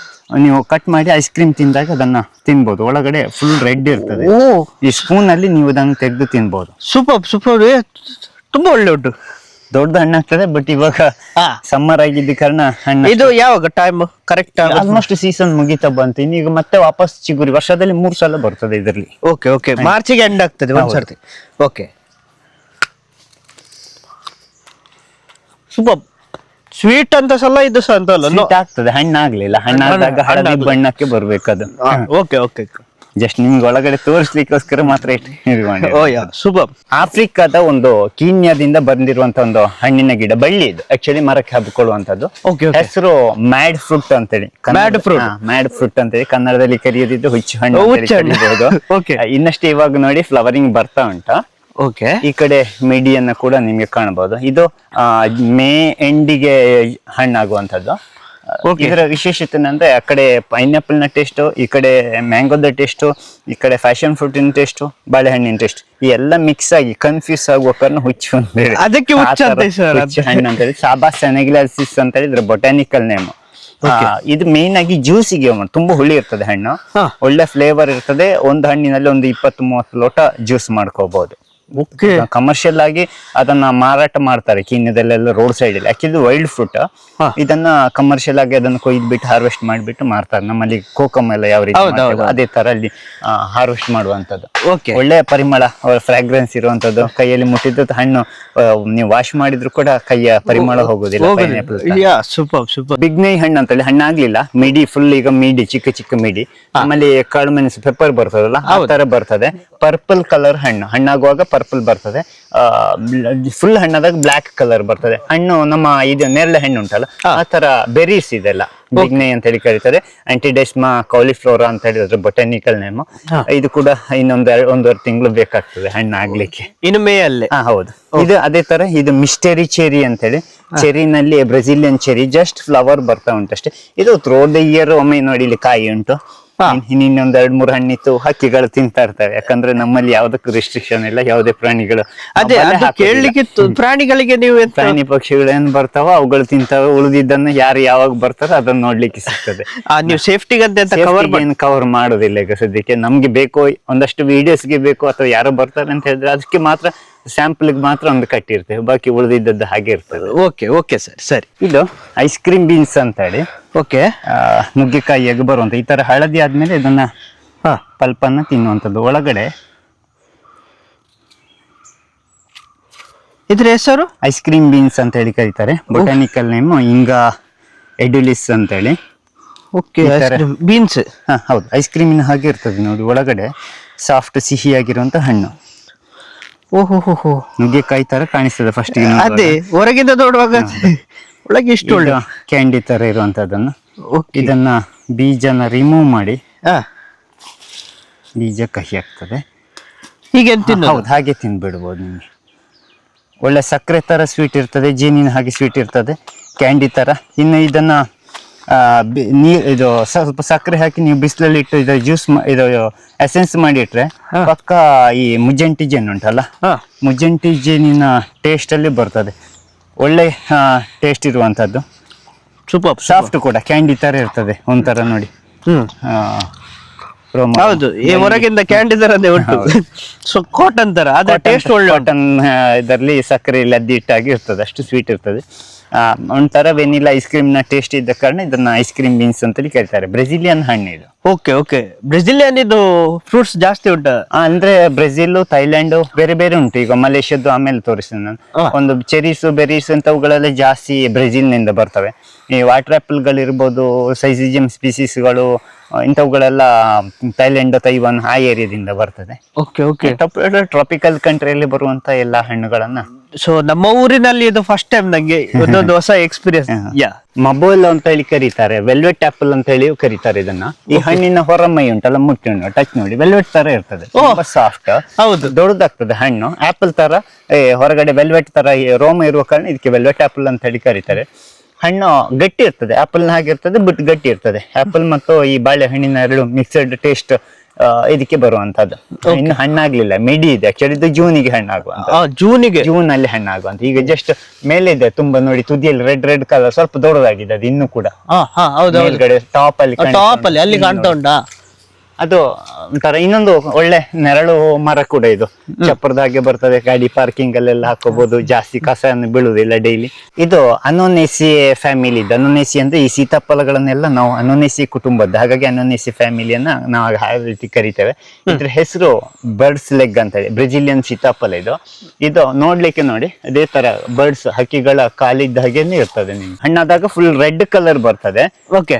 ನೀವು ಕಟ್ ಮಾಡಿ ಐಸ್ ಕ್ರೀಮ್ ತಿಂದಾಗ ಅದನ್ನ ತಿನ್ಬಹುದು. ಒಳಗಡೆ ಫುಲ್ ರೆಡ್ ಇರ್ತದೆ. ಈ ಸ್ಪೂನ್ ಅಲ್ಲಿ ನೀವು ಅದನ್ನು ತೆಗೆದು ತಿನ್ಬಹುದು. ಸೂಪರ್, ತುಂಬಾ ಒಳ್ಳೆ ಉಂಟು. ದೊಡ್ಡ ಹಣ್ಣಾಗ್ತದೆ, ಬಟ್ ಇವಾಗ ಸಮ್ಮರ್ ಆಗಿದ್ದ ಕಾರಣ ಹಣ್ಣು. ಇದು ಯಾವಾಗ ಟೈಮ್ ಕರೆಕ್ಟ್? ಆಲ್ಮೋಸ್ಟ್ ಸೀಸನ್ ಮುಗಿತಾ ಬಂತು. ಈಗ ಮತ್ತೆ ವಾಪಸ್ ಚಿಗುರಿ ವರ್ಷದಲ್ಲಿ 3 ಸಲ ಬರ್ತದೆ ಇದರಲ್ಲಿ. ಓಕೆ, ಮಾರ್ಚಿಗೆ ಎಂಡ್ ಆಗ್ತದೆ ಒಂದ್ಸರ್ತಿ. Okay, super. ಸ್ವೀಟ್ ಅಂತ ಸಲ ಇದು ಸಹ ಅಂತ ಅಲ್ಲ, ಆಗ್ತದೆ. ಹಣ್ಣಾಗ್ಲಿಲ್ಲ, ಹಣ್ಣಾದಾಗ ಹಳದಿ ಬಣ್ಣಕ್ಕೆ ಬರ್ಬೇಕದು. ಓಕೆ, ಜಸ್ಟ್ ನಿಮ್ಗೆ ಒಳಗಡೆ ತೋರಿಸ್ಲಿಕ್ಕೋಸ್ಕರ ಮಾತ್ರ ಸೂಪರ್. ಆಫ್ರಿಕಾದ ಒಂದು ಕೀನ್ಯಾದಿಂದ ಬಂದಿರುವಂತ ಒಂದು ಹಣ್ಣಿನ ಗಿಡ, ಬಳ್ಳಿ ಇದು. ಆಕ್ಚುಲಿ ಮರಕ್ಕೆ ಹಬ್ಕೊಳ್ಳುವಂತದ್ದು. ಹೆಸರು ಮ್ಯಾಡ್ ಫ್ರೂಟ್ ಅಂತೇಳಿ. ಮ್ಯಾಡ್ ಫ್ರೂಟ್ ಅಂತೇಳಿ ಕನ್ನಡದಲ್ಲಿ ಕರೆಯೋದಿದ್ದು ಹುಚ್ಚು ಹಣ್ಣು ಅಂತ ಕರೀಬಹುದು. ಇನ್ನಷ್ಟೇ ಇವಾಗ ನೋಡಿ ಫ್ಲವರಿಂಗ್ ಬರ್ತಾ ಉಂಟಾ. ಈ ಕಡೆ ಮಿಡಿಯನ್ನ ಕೂಡ ನಿಮ್ಗೆ ಕಾಣಬಹುದು. ಇದು ಮೇ ಎಂಡಿಗೆ ಹಣ್ಣಾಗುವಂತದ್ದು. ಇದರ ವಿಶೇಷತೆ ಅಂದ್ರೆ ಆ ಕಡೆ ಪೈನಾಪಲ್ ನ ಟೇಸ್ಟ್, ಈ ಕಡೆ ಮ್ಯಾಂಗೋದ ಟೇಸ್ಟ್, ಈ ಕಡೆ ಫ್ಯಾಷನ್ ಫ್ರೂಟಿನ ಟೇಸ್ಟ್, ಬಾಳೆಹಣ್ಣಿನ ಟೇಸ್ಟ್, ಈ ಎಲ್ಲ ಮಿಕ್ಸ್ ಆಗಿ ಕನ್ಫ್ಯೂಸ್ ಆಗುವ ಕಾರಣ ಹುಚ್ಚು ಹಣ್ಣು ಅಂತ ಹೇಳಿ. ಸಾಬಾ ಸೆನೆಗ್ಲಾಸಿಸ್ ಅಂತ ಹೇಳಿ ಇದ್ರ ಬೊಟಾನಿಕಲ್ ನೇಮ್. ಇದು ಮೇನ್ ಆಗಿ ಜ್ಯೂಸಿಗೆ ತುಂಬಾ ಹುಳಿ ಇರ್ತದೆ ಹಣ್ಣು, ಒಳ್ಳೆ ಫ್ಲೇವರ್ ಇರ್ತದೆ. ಒಂದು ಹಣ್ಣಿನಲ್ಲಿ ಒಂದು 20-30 ಲೋಟ ಜ್ಯೂಸ್ ಮಾಡ್ಕೋಬಹುದು. ಕಮರ್ಷಿಯಲ್ ಆಗಿ ಅದನ್ನ ಮಾರಾಟ ಮಾಡ್ತಾರೆ ಕೀನ್ಯದಲ್ಲೆಲ್ಲ, ರೋಡ್ ಸೈಡ್ ಅಲ್ಲಿ. Actually wild fruit. ಇದನ್ನ ಕಮರ್ಷಿಯಲ್ ಆಗಿ ಅದನ್ನ ಕೊಯ್ದ್ಬಿಟ್ಟು ಹಾರ್ವೆಸ್ಟ್ ಮಾಡ್ಬಿಟ್ಟು ಮಾರ್ತಾರೆ. ನಮ್ಮಲ್ಲಿ ಕೋಕಮ್ ಎಲ್ಲ ಯಾವ ರೀತಿ ಅದೇ ತರ ಅಲ್ಲಿ ಹಾರ್ವೆಸ್ಟ್ ಮಾಡುವಂತದ್ದು. ಒಳ್ಳೆ ಪರಿಮಳ, ಫ್ರಾಗ್ರೆನ್ಸ್ ಇರುವಂತದ್ದು. ಕೈಯಲ್ಲಿ ಮುಟ್ಟಿದ ಹಣ್ಣು ನೀವು ವಾಶ್ ಮಾಡಿದ್ರು ಕೂಡ ಕೈಯ ಪರಿಮಳ ಹೋಗುದಿಲ್ಲ. ಬಿಗ್ನೈ ಹಣ್ಣು ಅಂತೇಳಿ ಹಣ್ಣಾಗ್ಲಿಲ್ಲ, ಮಿಡಿ ಫುಲ್. ಈಗ ಮಿಡಿ ಚಿಕ್ಕ ಮಿಡಿ. ಆಮೇಲೆ ಕಾಳು ಮೆಣಸು ಪೆಪ್ಪರ್ ಬರ್ತದಲ್ಲ, ಆ ತರ ಬರ್ತದೆ. ಪರ್ಪಲ್ ಕಲರ್ ಹಣ್ಣಾಗುವಾಗ ಪರ್ಪಲ್ ಬರ್ತದೆ, ಫುಲ್ ಹಣ್ಣಾದಾಗ ಬ್ಲಾಕ್ ಕಲರ್ ಬರ್ತದೆ. ಹಣ್ಣು ನಮ್ಮ ಇದು ನೇರಳೆ ಹಣ್ಣು ಉಂಟಲ್ಲ ಆ ತರ ಬೆರೀಸ್ ಇದೆಲ್ಲ ಬಿಗ್ನೆ ಅಂತ ಹೇಳಿ ಕರೀತಾರೆ. ಆಂಟಿಡೆಸ್ಮಾ ಕಾಲಿಫ್ಲೋರಾ ಅಂತ ಹೇಳಿದ್ರೆ ಬೊಟಾನಿಕಲ್ ನೇಮ್. ಇದು ಕೂಡ ಒಂದೂವರೆ ತಿಂಗಳು ಬೇಕಾಗ್ತದೆ ಹಣ್ಣು ಆಗ್ಲಿಕ್ಕೆ. ಇನ್ನು ಮೇ ಅಲ್ಲೇ. ಹೌದು. ಇದು ಅದೇ ತರ ಇದು ಮಿಸ್ಟರಿ ಚೆರಿ ಅಂತ ಹೇಳಿ, ಚೆರಿನಲ್ಲಿ ಬ್ರೆಜಿಲಿಯನ್ ಚೆರಿ ಜಸ್ಟ್ ಫ್ಲವರ್ ಬರ್ತಾ ಉಂಟಷ್ಟೇ. ಇದು ಥ್ರೋಟ್ ದ ಇಯರ್ ಒಮ್ಮೆ ನೋಡಿ ಇಲ್ಲಿ ಕಾಯಿ ಉಂಟು. ಇನ್ನೊಂದ್ 2-3 ಹಣ್ಣಿತ್ತು ಹಕ್ಕಿಗಳು ತಿಂತಾ ಇರ್ತವೆ. ಯಾಕಂದ್ರೆ ನಮ್ಮಲ್ಲಿ ಯಾವ್ದಕ್ಕೂ ರಿಸ್ಟ್ರಿಕ್ಷನ್ ಇಲ್ಲ, ಯಾವುದೇ ಪ್ರಾಣಿಗಳು ಅದೇ ಕೇಳಲಿಕ್ಕೆ ಪ್ರಾಣಿಗಳಿಗೆ ನೀವು ಪ್ರಾಣಿ ಪಕ್ಷಿಗಳು ಏನ್ ಬರ್ತಾವ ಅವುಗಳು ತಿಂತಾವ. ಉಳಿದಿದ್ದನ್ನ ಯಾರು ಯಾವಾಗ ಬರ್ತಾರೋ ಅದನ್ನ ನೋಡ್ಲಿಕ್ಕೆ ಸಿಗ್ತದೆ. ನೀವು ಸೇಫ್ಟಿಗಂತ ಕವರ್ ಮಾಡೋದಿಲ್ಲ ಈಗ ಸದ್ಯಕ್ಕೆ. ನಮ್ಗೆ ಬೇಕು ಒಂದಷ್ಟು ವಿಡಿಯೋಸ್ಗೆ ಬೇಕು ಅಥವಾ ಯಾರೋ ಬರ್ತಾರೆ ಅಂತ ಹೇಳಿದ್ರೆ ಅದಕ್ಕೆ ಮಾತ್ರ ಸ್ಯಾಂಪಲ್ ಮಾತ್ರ ಒಂದು ಕಟ್ಟಿರ್ತೇವೆ, ಬಾಕಿ ಉಳಿದಿದ್ದದ್ದು ಹಾಗೆ ಇರ್ತದೆ. ಓಕೆ ಓಕೆ ಸರ್, ಸರಿ. ಇದು ಐಸ್ ಕ್ರೀಮ್ ಬೀನ್ಸ್ ಅಂತ ಹೇಳಿ, ಓಕೆ, ನುಗ್ಗೆಕಾಯಿಯಾಗಿ ಬರುವಂತ ಈ ತರ ಹಳದಿ ಆದ್ಮೇಲೆ ಇದನ್ನ ಪಲ್ಪನ್ನ ತಿನ್ನುವಂಥದ್ದು. ಒಳಗಡೆ ಇದ್ರ ಹೆಸರು ಐಸ್ ಕ್ರೀಮ್ ಬೀನ್ಸ್ ಅಂತ ಹೇಳಿ ಕರೀತಾರೆ. ಬೊಟಾನಿಕಲ್ ನೇಮ್ ಇಂಗಾ ಎಡ್ಯುಲಿಸ್ ಅಂತ ಹೇಳಿ. Okay, beans. ಹೌದು, ಐಸ್ ಕ್ರೀಮಿನ ಹಾಗೆ ಇರ್ತದೆ ನೋಡಿ. ಒಳಗಡೆ ಸಾಫ್ಟ್ ಸಿಹಿಯಾಗಿರುವಂತ ಹಣ್ಣು. ಓಹೋ, ನುಗ್ಗೆಕಾಯಿ ತರ ಕಾಣಿಸ್ತದೆ ಫಸ್ಟ್. ಅದೇ ಹೊರಗಿಂದ ನೋಡುವಾಗ ಒಳಗೆ ಇಷ್ಟು ಒಳ್ಳೆ ಕ್ಯಾಂಡಿ ತರ ಇರುವಂತದನ್ನು. ಇದನ್ನ ಬೀಜನ ರಿಮೂವ್ ಮಾಡಿ, ಬೀಜ ಕಹಿ ಆಗ್ತದೆ ಹೀಗೆ. ಹೌದು, ಹಾಗೆ ತಿನ್ಬಿಡ್ಬೋದು ನಿಮ್ಗೆ. ಒಳ್ಳೆ ಸಕ್ಕರೆ ತರ ಸ್ವೀಟ್ ಇರ್ತದೆ, ಜೇನಿನ ಹಾಗೆ ಸ್ವೀಟ್ ಇರ್ತದೆ, ಕ್ಯಾಂಡಿ ತರ. ಇನ್ನು ಇದನ್ನ ಇದು ಸ್ವಲ್ಪ ಸಕ್ಕರೆ ಹಾಕಿ ನೀವು ಬಿಸಿಲಲ್ಲಿ ಇಟ್ಟು ಇದು ಜ್ಯೂಸ್ ಇದು ಎಸೆನ್ಸ್ ಮಾಡಿ ಇಟ್ರೆ ಪಕ್ಕ ಈ ಮುಜ್ಜಂಟಿ ಜೇನು ಉಂಟಲ್ಲ, ಮುಜ್ಜಂಟಿ ಜೇನಿನ ಟೇಸ್ಟ್ ಅಲ್ಲಿ ಬರ್ತದೆ. ಒಳ್ಳೆ ಟೇಸ್ಟ್ ಇರುವಂತದ್ದು, ಸೂಪರ್ ಸಾಫ್ಟ್ ಕೂಡ ಕ್ಯಾಂಡಿ ತರ ಇರ್ತದೆ ಒಂಥರ ನೋಡಿ. ಹೌದು, ಈ ಹೊರಗಿಂದ ಕ್ಯಾಂಡಿ ತರದೇ ಉಂಟು, ಸೊ ಕಾಟನ್ ತರ. ಅದೇ ಟೇಸ್ಟ್ ಒಳ್ಳೆ ಕಾಟನ್ ಇದರಲ್ಲಿ ಸಕ್ಕರೆ ಲದ್ದಿ ಇಟ್ಟಾಗಿ ಇರ್ತದೆ, ಅಷ್ಟು ಸ್ವೀಟ್ ಇರ್ತದೆ. ಒಂಥರ ವೆನಿಲಾ ಐಸ್ ಕ್ರೀಮ್ ನ ಟೇಸ್ಟ್ ಇದ್ದ ಕಾರಣ ಇದನ್ನ ಐಸ್ ಕ್ರೀಮ್ ಬೀನ್ಸ್ ಅಂತೇಳಿ ಕರೀತಾರೆ. ಬ್ರೆಜಿಲಿಯನ್ ಹಣ್ಣು ಇದು. ಓಕೆ ಓಕೆ, ಬ್ರೆಜಿಲಿಯನ್ ಇದು ಫ್ರೂಟ್ಸ್ ಜಾಸ್ತಿ ಉಂಟು ಅಂದ್ರೆ ಬ್ರೆಜಿಲ್, ಥೈಲ್ಯಾಂಡ್ ಬೇರೆ ಬೇರೆ ಉಂಟು. ಈಗ ಮಲೇಷ್ಯಾದ್ದು ಆಮೇಲೆ ತೋರಿಸ್ತೇನೆ ನಾನು. ಒಂದು ಚೆರೀಸ್, ಬೆರೀಸ್ ಅಂತವುಗಳೆಲ್ಲ ಜಾಸ್ತಿ ಬ್ರೆಜಿಲ್ ನಿಂದ ಬರ್ತವೆ. ಈ ವಾಟರ್ ಆಪಲ್ ಗಳಿರ್ಬೋದು, ಸೈಸಿಜಿಯಂ ಸ್ಪೀಸೀಸ್ಗಳು, ಇಂಥವುಗಳೆಲ್ಲ ಥೈಲ್ಯಾಂಡ್, ತೈವಾನ್ ಆ ಏರಿಯಾದಿಂದ ಬರ್ತದೆ. ಓಕೆ ಓಕೆ, ಟ್ರಾಪಿಕಲ್ ಕಂಟ್ರಿಯಲ್ಲಿ ಬರುವಂತ ಎಲ್ಲಾ ಹಣ್ಣುಗಳನ್ನ. ಸೊ ನಮ್ಮ ಊರಿನಲ್ಲಿ ಇದು ಫಸ್ಟ್ ಟೈಮ್ ನಂಗೆ ಒಂದೊಂದು ಹೊಸ ಎಕ್ಸ್ಪೀರಿಯನ್ಸ್. ಮಬೋಲ್ ಅಂತ ಹೇಳಿ ಕರೀತಾರೆ, ವೆಲ್ವೆಟ್ ಆಪಲ್ ಅಂತ ಹೇಳಿ ಕರೀತಾರೆ ಇದನ್ನ. ಈ ಹಣ್ಣಿನ ಹೊರಮೈ ಉಂಟಲ್ಲ, ಮುಟ್ಟಿ ಟಚ್ ನೋಡಿ ವೆಲ್ವೆಟ್ ತರ ಇರ್ತದೆ, ಸಾಫ್ಟ್. ಹೌದು, ದೊಡ್ಡದಾಗ್ತದೆ ಹಣ್ಣು. ಆಪಲ್ ತರ ಹೊರಗಡೆ ವೆಲ್ವೆಟ್ ತರ ರೋಮ ಇರುವ ಕಾರಣ ಇದಕ್ಕೆ ವೆಲ್ವೆಟ್ ಆಪಲ್ ಅಂತ ಹೇಳಿ ಕರೀತಾರೆ. ಹಣ್ಣು ಗಟ್ಟಿ ಇರ್ತದೆ, ಆಪಲ್ ನ ಹಾಗೆ ಇರ್ತದೆ, ಬಟ್ ಗಟ್ಟಿ ಇರ್ತದೆ. ಆಪಲ್ ಮತ್ತು ಈ ಬಾಳೆಹಣ್ಣಿನ ಎರಡು ಮಿಕ್ಸಡ್ ಟೇಸ್ಟ್ ಇದಕ್ಕೆ ಬರುವಂತದ್ದು. ಇನ್ನು ಹಣ್ಣಾಗ್ಲಿಲ್ಲ, ಮಿಡಿ ಇದೆ. ಆಕ್ಚುಲಿ ಇದು ಜೂನಿಗೆ ಹಣ್ಣಾಗುವಂತ, ಜೂನ್ ಅಲ್ಲಿ ಹಣ್ಣಾಗುವಂತ. ಈಗ ಜಸ್ಟ್ ಮೇಲೆ ಇದೆ ತುಂಬಾ ನೋಡಿ, ತುದಿಯಲ್ಲಿ ರೆಡ್ ಕಲರ್ ಸ್ವಲ್ಪ ದೊಡ್ಡದಾಗಿದೆ ಅದು ಇನ್ನೂ ಕೂಡ. ಮೇಲ್ಗಡೆ ಟಾಪ್ ಅಲ್ಲಿ ಅಲ್ಲಿ ಕಾಣ್ತಾ ಉಂಟಾ? ಅದು ಒಂಥರ ಇನ್ನೊಂದು ಒಳ್ಳೆ ನೆರಳು ಮರ ಕೂಡ ಇದು. ಚಪ್ಪರದ ಹಾಗೆ ಬರ್ತದೆ, ಗಾಡಿ ಪಾರ್ಕಿಂಗ್ ಅಲ್ಲೆಲ್ಲ ಹಾಕೋಬಹುದು, ಜಾಸ್ತಿ ಕಸವನ್ನು ಬೀಳುವುದಿಲ್ಲ ಡೈಲಿ. ಇದು ಅನೋನೇಸಿ ಫ್ಯಾಮಿಲಿ. ಅನೋನೇಸಿ ಅಂದ್ರೆ ಈ ಸೀತಾಫಲಗಳನ್ನೆಲ್ಲ ನಾವು ಅನೋನೇಸಿ ಕುಟುಂಬದ್ದು, ಹಾಗಾಗಿ ಅನೋನೇಸಿ ಫ್ಯಾಮಿಲಿಯನ್ನ ನಾವು ಆ ರೀತಿ ಕರಿತೇವೆ. ಇದ್ರ ಹೆಸರು ಬರ್ಡ್ಸ್ ಲೆಗ್ ಅಂತ ಹೇಳಿ, ಬ್ರೆಜಿಲಿಯನ್ ಸೀತಾಫಲ ಇದು. ಇದು ನೋಡ್ಲಿಕ್ಕೆ ನೋಡಿ ಅದೇ ತರ ಬರ್ಡ್ಸ್, ಹಕ್ಕಿಗಳ ಕಾಲಿದ್ದ ಹಾಗೇನೆ ಇರ್ತದೆ. ನಿಮ್ಗೆ ಹಣ್ಣಾದಾಗ ಫುಲ್ ರೆಡ್ ಕಲರ್ ಬರ್ತದೆ. ಓಕೆ,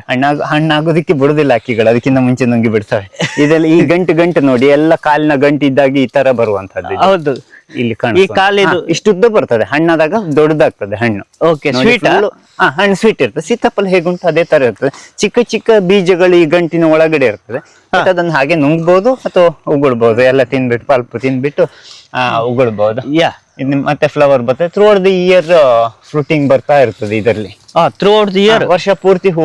ಹಣ್ಣಾಗೋದಕ್ಕೆ ಬಿಡುದಿಲ್ಲ ಹಕ್ಕಿಗಳು, ಅದಕ್ಕಿಂತ ಮುಂಚೆ ನುಂಗಿ ಬಿಡ್ತವೆ. ಇದೆಲ್ಲ ಈ ಗಂಟು ನೋಡಿ, ಎಲ್ಲ ಕಾಲಿನ ಗಂಟು ಇದ್ದಾಗಿ ಈ ತರ ಬರುವಂತದ್ದು. ಹೌದು, ಇಲ್ಲಿ ಕಾಲಿದು ಇಷ್ಟುದ್ದ ಬರ್ತದೆ. ಹಣ್ಣಾದಾಗ ದೊಡ್ಡದಾಗ್ತದೆ ಹಣ್ಣು. Okay, sweet. ಹಣ್ಣು ಸ್ವೀಟ್ ಇರ್ತದೆ. ಸೀತಾಫಲ ಹೇಗುಂಟು ಅದೇ ತರ ಇರ್ತದೆ. ಚಿಕ್ಕ ಚಿಕ್ಕ ಬೀಜಗಳು ಈ ಗಂಟಿನ ಒಳಗಡೆ ಇರ್ತದೆ. ಅದನ್ನ ಹಾಗೆ ನುಂಗ್ಬಹುದು ಅಥವಾ ಉಗುಳ್ಬಹುದು. ಎಲ್ಲ ತಿನ್ಬಿಟ್ಟು ಪಲ್ಪ್ ತಿನ್ಬಿಟ್ಟು ಉಗುಳ್ಬಹುದು. ಇನ್ನು ಮತ್ತೆ ಫ್ಲವರ್ ಬರ್ತದೆ. ಥ್ರೂಔಟ್ ದಿ ಇಯರ್ ಫ್ರೂಟಿಂಗ್ ಬರ್ತಾ ಇರ್ತದೆ ಇದರಲ್ಲಿ. ಥ್ರೂಔಟ್ ದಿ ಇಯರ್, ವರ್ಷ ಪೂರ್ತಿ ಹೂ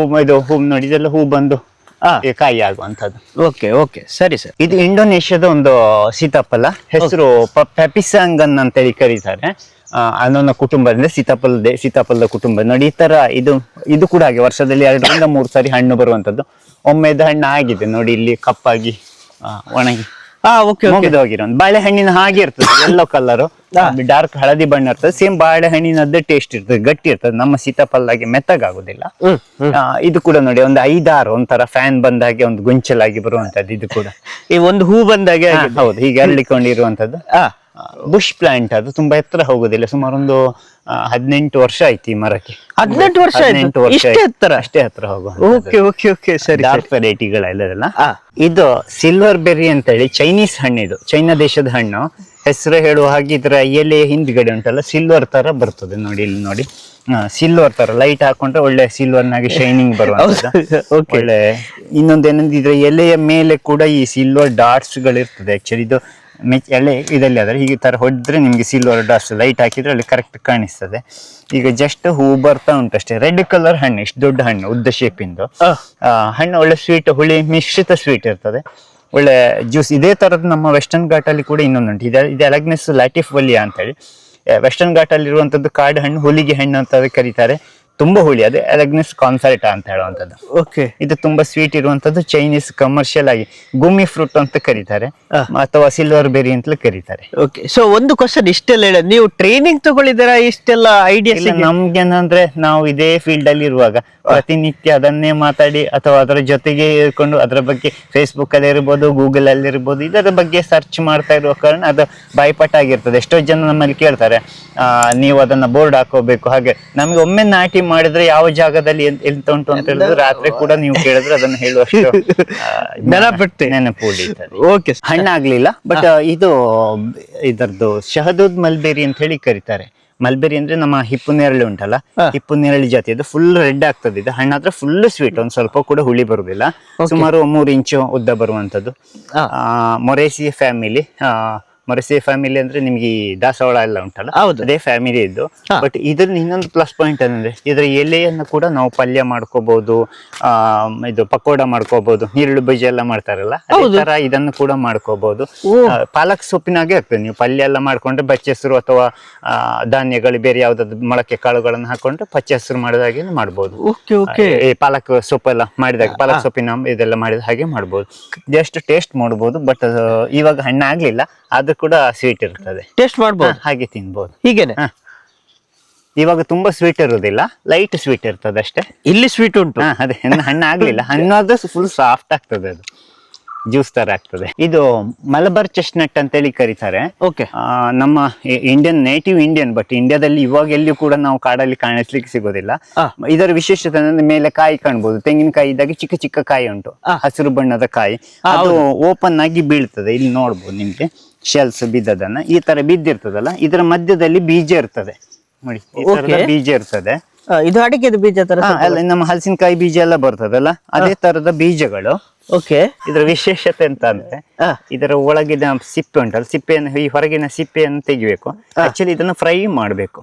ನೋಡಿ, ಇದೆಲ್ಲ ಹೂ ಬಂದು ಕಾಯಿ ಆಗುವಂತದ್ದು. ಓಕೆ ಓಕೆ, ಸರಿ ಸರ್. ಇದು ಇಂಡೋನೇಷ್ಯಾದ ಒಂದು ಸೀತಾಫಲ. ಹೆಸರು ಪೆಪಿಸಾಂಗನ್ ಅಂತ ಹೇಳಿ ಕರೀತಾರೆ. ಅನ್ನೊಂದು ಕುಟುಂಬದಿಂದ ಸೀತಾಫಲದ ಕುಟುಂಬ ನೋಡಿ. ಈ ತರ ಇದು ಕೂಡ ಹಾಗೆ ವರ್ಷದಲ್ಲಿ 2 ರಿಂದ 3 ಸಾರಿ ಹಣ್ಣು ಬರುವಂತದ್ದು. ಒಮ್ಮೆದ ಹಣ್ಣು ಆಗಿದೆ ನೋಡಿ, ಇಲ್ಲಿ ಕಪ್ಪಾಗಿ ಒಣಗಿ ಹೋಗಿರೋ ಬಾಳೆಹಣ್ಣಿನ ಹಾಗೆ ಇರ್ತದೆ. ಯೆಲ್ಲೋ ಕಲರ್, ಡಾರ್ಕ್ ಹಳದಿ ಬಣ್ಣ ಇರ್ತದೆ. ಸೇಮ್ ಬಾಳೆಹಣ್ಣಿನದ್ದೇ ಟೇಸ್ಟ್ ಇರ್ತದೆ, ಗಟ್ಟಿ ಇರ್ತದೆ. ನಮ್ಮ ಸೀತಾಫಲದಾಗೆ ಮೆತ್ತಗಾಗುದಿಲ್ಲ. ಇದು ಕೂಡ ನೋಡಿ, ಒಂದು 5-6 ಒಂಥರ ಫ್ಯಾನ್ ಬಂದಾಗೆ ಒಂದು ಗೊಂಚಲಾಗಿ ಬರುವಂತದ್ದು. ಇದು ಕೂಡ ಈ ಒಂದು ಹೂ ಬಂದಾಗೆ. ಹೌದು, ಹೀಗೆ ಅರಳಿಕೊಂಡಿರುವಂತದ್ದು. Bush plant. ಅದು ತುಂಬಾ ಎತ್ತರ ಹೋಗುದಿಲ್ಲ. ಸುಮಾರು ಒಂದು 18 ವರ್ಷ ಆಯ್ತು ಈ ಮರಕ್ಕೆ. 18 ವರ್ಷ ಅಷ್ಟೇ ಹತ್ರ ಹೋಗುವ. ಓಕೆ ಓಕೆ ಓಕೆ, ಸರಿ. ಡಾರ್ಕ್ ವೆರೈಟಿಗಳೆಲ್ಲ. ಇದು ಸಿಲ್ವರ್ ಬೆರ್ರಿ ಅಂತ ಹೇಳಿ ಚೈನೀಸ್ ಹಣ್ಣು. ಇದು ಚೈನಾ ದೇಶದ ಹಣ್ಣು. ಹೆಸರು ಹೇಳುವ ಹಾಗೆ ಇದರ ಎಲೆ ಹಿಂದ್ಗಡೆ ಉಂಟಲ್ಲ ಸಿಲ್ವರ್ ತರ ಬರ್ತದೆ ನೋಡಿ, ಇಲ್ಲಿ ನೋಡಿ ಸಿಲ್ವರ್ ತರ ಲೈಟ್ ಹಾಕೊಂಡ್ರೆ ಒಳ್ಳೆ ಸಿಲ್ವರ್ ನಾಗಿ ಶೈನಿಂಗ್ ಬರುವಂತದ್ದು. ಒಳ್ಳೆ ಇನ್ನೊಂದೇನಂದ್ರೆ ಇದ್ರ ಎಲೆಯ ಮೇಲೆ ಕೂಡ ಈ ಸಿಲ್ವರ್ ಡಾಟ್ಸ್ ಗಳಿರ್ತದೆ. ಆಕ್ಚುಲಿ ಇದು ಎಲೆ ಇದಲ್ಲಿ ಆದ್ರೆ ಹೀಗೆ ತರ ಹೊಡೆದ್ರೆ ನಿಮ್ಗೆ ಸಿಲ್ವರ್ ಡಾಟ್ಸ್ ಲೈಟ್ ಹಾಕಿದ್ರೆ ಅಲ್ಲಿ ಕರೆಕ್ಟ್ ಕಾಣಿಸ್ತದೆ. ಈಗ ಜಸ್ಟ್ ಹೂ ಬರ್ತಾ ಉಂಟಷ್ಟೇ. ರೆಡ್ ಕಲರ್ ಹಣ್ಣು, ಇಷ್ಟು ದೊಡ್ಡ ಹಣ್ಣು, ಉದ್ದ ಶೇಪಿಂದು ಹಣ್ಣು. ಒಳ್ಳೆ ಸ್ವೀಟ್, ಹುಳಿ ಮಿಶ್ರಿತ ಸ್ವೀಟ್ ಇರ್ತದೆ, ಒಳ್ಳೆ ಜ್ಯೂಸ್. ಇದೇ ತರದ್ ನಮ್ಮ ವೆಸ್ಟರ್ನ್ ಘಾಟ್ ಅಲ್ಲಿ ಕೂಡ ಇನ್ನೊಂದುಂಟು, ಇದು ಎಲಗ್ನೆಸ್ ಲ್ಯಾಟಿಫೋಲಿಯಾ ಅಂತ ಹೇಳಿ. ವೆಸ್ಟರ್ನ್ ಘಾಟ್ ಅಲ್ಲಿ ಇರುವಂತದ್ದು ಕಾಡು ಹಣ್ಣು, ಹುಲಿಗೆ ಹಣ್ಣು ಅಂತ ಕರೀತಾರೆ. ತುಂಬಾ ಹುಳಿ, ಅದೇ ಎಲಗ್ನೆಸ್ ಕಾನ್ಸರ್ಟಾ ಅಂತ ಹೇಳುವಂತದ್ದು. ಓಕೆ, ಇದು ತುಂಬಾ ಸ್ವೀಟ್ ಇರುವಂತದ್ದು. ಚೈನೀಸ್ ಕಮರ್ಷಿಯಲ್ ಆಗಿ ಗುಮ್ಮಿ ಫ್ರೂಟ್ ಅಂತ ಕರೀತಾರೆ, ಅಥವಾ ಸಿಲ್ವರ್ ಬೆರಿ ಅಂತಲೂ ಕರೀತಾರೆ. ಓಕೆ. ಸೊ ಒಂದು ಕ್ವಶನ್, ಇಷ್ಟೆಲ್ಲ ಹೇಳ ನೀವು ಟ್ರೈನಿಂಗ್ ತಗೊಳ್ಳಿದ್ದೀರಾ? ಇಷ್ಟೆಲ್ಲ ಐಡಿಯಾಸ್ ನಮ್ಗೇನಂದ್ರೆ ನಾವು ಇದೇ ಫೀಲ್ಡ್ ಅಲ್ಲಿ ಇರುವಾಗ ಪ್ರತಿನಿತ್ಯ ಅದನ್ನೇ ಮಾತಾಡಿ ಅಥವಾ ಅದರ ಜೊತೆಗೆ ಇರ್ಕೊಂಡು ಅದರ ಬಗ್ಗೆ ಫೇಸ್ಬುಕ್ ಅಲ್ಲಿ ಇರ್ಬೋದು, ಗೂಗಲ್ ಅಲ್ಲಿ ಇರ್ಬೋದು, ಇದರ ಬಗ್ಗೆ ಸರ್ಚ್ ಮಾಡ್ತಾ ಇರುವ ಕಾರಣ ಅದು ಬಾಯ್ಪಾಠ ಆಗಿರ್ತದೆ. ಎಷ್ಟೋ ಜನ ನಮ್ಮಲ್ಲಿ ಕೇಳ್ತಾರೆ, ನೀವು ಅದನ್ನ ಬೋರ್ಡ್ ಹಾಕೋಬೇಕು. ಹಾಗೆ ನಮ್ಗೆ ಒಮ್ಮೆ ನಾಟಿ ಮಾಡಿದ್ರೆ ಯಾವ ಜಾಗದಲ್ಲಿ ಎಂತ ಉಂಟು ಅಂತ ಹೇಳಿದ್ರೆ ರಾತ್ರಿ ಕೂಡ ನೀವು ಕೇಳಿದ್ರೆ ಅದನ್ನ ಹೇಳುವಷ್ಟು ನೆನಪು ಉಳಿತದೆ. ಓಕೆ, ಹಣ್ಣಾಗ್ಲಿಲ್ಲ, ಬಟ್ ಇದು ಇದರದ್ದು ಶಹದೂದ್ ಮಲ್ಬೇರಿ ಅಂತ ಹೇಳಿ ಕರೀತಾರೆ. ಮಲ್ಬೇರಿ ಅಂದ್ರೆ ನಮ್ಮ ಹಿಪ್ಪು ನೇರಳೆ ಉಂಟಲ್ಲ, ಹಿಪ್ಪು ನೇರಳೆ ಜಾತಿ, ಅದು ಫುಲ್ ರೆಡ್ ಆಗ್ತದೆ. ಇದು ಹಣ್ಣಾದ್ರೆ ಫುಲ್ ಸ್ವೀಟ್, ಒಂದ್ ಸ್ವಲ್ಪ ಕೂಡ ಹುಳಿ ಬರುದಿಲ್ಲ. ಸುಮಾರು 3 ಇಂಚು ಉದ್ದ ಬರುವಂತದ್ದು. Moraceae family. ಮೊರೇಸಿ ಫ್ಯಾಮಿಲಿ ಅಂದ್ರೆ ನಿಮ್ಗೆ ಈ ದಾಸವಾಳ ಎಲ್ಲ ಉಂಟಲ್ಲ, ಅದೇ ಫ್ಯಾಮಿಲಿ ಇದ್ದು. ಬಟ್ ಇದ್ರ ಇನ್ನೊಂದು ಪ್ಲಸ್ ಪಾಯಿಂಟ್ ಅಂದ್ರೆ ಇದ್ರ ಎಲೆಯನ್ನು ಕೂಡ ನಾವು ಪಲ್ಯ ಮಾಡ್ಕೋಬಹುದು, ಇದು ಪಕೋಡ ಮಾಡ್ಕೋಬಹುದು, ನೀರುಳ್ಳಿ ಬಜ್ಜಿ ಎಲ್ಲ ಮಾಡ್ತಾರಲ್ಲ ಅದೇ ತರ ಇದನ್ನು ಕೂಡ ಮಾಡ್ಕೋಬಹುದು. ಪಾಲಕ್ ಸೊಪ್ಪಿನಾಗೆ ಆಗ್ತದೆ. ನೀವು ಪಲ್ಯ ಎಲ್ಲ ಮಾಡ್ಕೊಂಡ್ರೆ ಬಚ್ಚೆಸರು ಅಥವಾ ಧಾನ್ಯಗಳು ಬೇರೆ ಯಾವ್ದಾದ್ರು ಮೊಳಕೆ ಕಾಳುಗಳನ್ನು ಹಾಕೊಂಡ್ರೆ ಪಚ್ಚೆಸರು ಮಾಡಿದಾಗೆ ಮಾಡ್ಬೋದು. ಪಾಲಕ್ ಸೊಪ್ಪೆಲ್ಲ ಮಾಡಿದಾಗ, ಪಾಲಕ್ ಸೊಪ್ಪಿನ ಇದೆಲ್ಲ ಮಾಡಿದ ಹಾಗೆ ಮಾಡ್ಬೋದು. ಜಸ್ಟ್ ಟೇಸ್ಟ್ ಮಾಡಬಹುದು. ಬಟ್ ಇವಾಗ ಹಣ್ಣಾಗ್ಲಿಲ್ಲ, ಅದು ಕೂಡ ಸ್ವೀಟ್ ಇರ್ತದೆ, ಟೇಸ್ಟ್ ಮಾಡಬಹುದು, ಹಾಗೆ ತಿನ್ಬಹುದು. ಹೀಗೇನೆ ಇವಾಗ ತುಂಬಾ ಸ್ವೀಟ್ ಇರುದಿಲ್ಲ, ಲೈಟ್ ಸ್ವೀಟ್ ಇರ್ತದೆ ಅಷ್ಟೇ. ಇಲ್ಲಿ ಸ್ವೀಟ್ ಉಂಟು, ಅದೇ ಹಣ್ಣು ಆಗ್ಲಿಲ್ಲ. ಹಣ್ಣಾದ್ರೆ ಫುಲ್ ಸಾಫ್ಟ್ ಆಗ್ತದೆ, ಅದು ಜ್ಯೂಸ್ ತರ ಆಗ್ತದೆ. ಇದು ಮಲಬಾರ್ ಚೆಸ್ಟ್ನಟ್ ಅಂತೇಳಿ ಕರೀತಾರೆ. ಓಕೆ, ನಮ್ಮ ನೇಟಿವ್ ಇಂಡಿಯನ್, ಬಟ್ ಇಂಡಿಯಾದಲ್ಲಿ ಇವಾಗ ಎಲ್ಲಿಯೂ ಕೂಡ ನಾವು ಕಾಡಲ್ಲಿ ಕಾಣಿಸ್ಲಿಕ್ಕೆ ಸಿಗೋದಿಲ್ಲ. ಇದರ ವಿಶೇಷತೆ ಅಂದ್ರೆ ಮೇಲೆ ಕಾಯಿ ಕಾಣ್ಬೋದು. ತೆಂಗಿನಕಾಯಿ ಇದ್ದಾಗ ಚಿಕ್ಕ ಚಿಕ್ಕ ಕಾಯಿ ಉಂಟು, ಹಸಿರು ಬಣ್ಣದ ಕಾಯಿ, ಅದು ಓಪನ್ ಆಗಿ ಬೀಳ್ತದೆ. ಇಲ್ಲಿ ನೋಡ್ಬೋದು ನಿಮ್ಗೆ ಶೆಲ್ಸ್ ಬಿದ್ದದನ್ನ, ಈ ತರ ಬಿದ್ದಿರ್ತದಲ್ಲ, ಇದರ ಮಧ್ಯದಲ್ಲಿ ಬೀಜ ಇರ್ತದೆ ನೋಡಿ, ಈ ತರದ ಬೀಜ ಇರ್ತದೆ. ಇದು ಅಡಿಕೆದ ಬೀಜ ತರ ಅಲ್ಲ, ನಮ್ಮ ಹಲಸಿನಕಾಯಿ ಬೀಜ ಎಲ್ಲ ಬರ್ತದಲ್ಲ ಅದೇ ತರದ ಬೀಜಗಳು. ಓಕೆ, ಇದರ ವಿಶೇಷತೆ ಎಂತ ಅಂದ್ರೆ ಇದರ ಒಳಗಿನ ಸಿಪ್ಪೆ ಉಂಟಲ್ಲ, ಸಿಪ್ಪೆಯನ್ನು, ಈ ಹೊರಗಿನ ಸಿಪ್ಪೆಯನ್ನು ತೆಗಿಬೇಕು. ಆಕ್ಚುಲಿ ಇದನ್ನ ಫ್ರೈ ಮಾಡ್ಬೇಕು.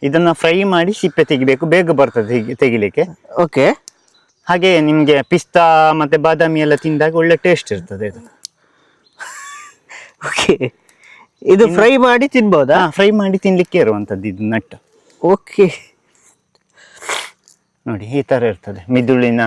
ಇದನ್ನ ಫ್ರೈ ಮಾಡಿ ಸಿಪ್ಪೆ ತೆಗಿಬೇಕು, ಬೇಗ ಬರ್ತದೆ ತೆಗಿಲಿಕ್ಕೆ. ಓಕೆ, ಹಾಗೆ ನಿಮ್ಗೆ ಪಿಸ್ತಾ ಮತ್ತೆ ಬಾದಾಮಿ ಎಲ್ಲ ತಿಂದಾಗ ಒಳ್ಳೆ ಟೇಸ್ಟ್ ಇರ್ತದೆ ಇದು. ಓಕೆ, ಇದು ಫ್ರೈ ಮಾಡಿ ತಿನ್ಬಹುದಾ? ಫ್ರೈ ಮಾಡಿ ತಿನ್ಲಿಕ್ಕೆ ಇರುವಂತದ್ದು ಇದು ನಟ್. ಓಕೆ, ನೋಡಿ ಈ ತರ ಇರ್ತದೆ, ಮಿದುಳಿನ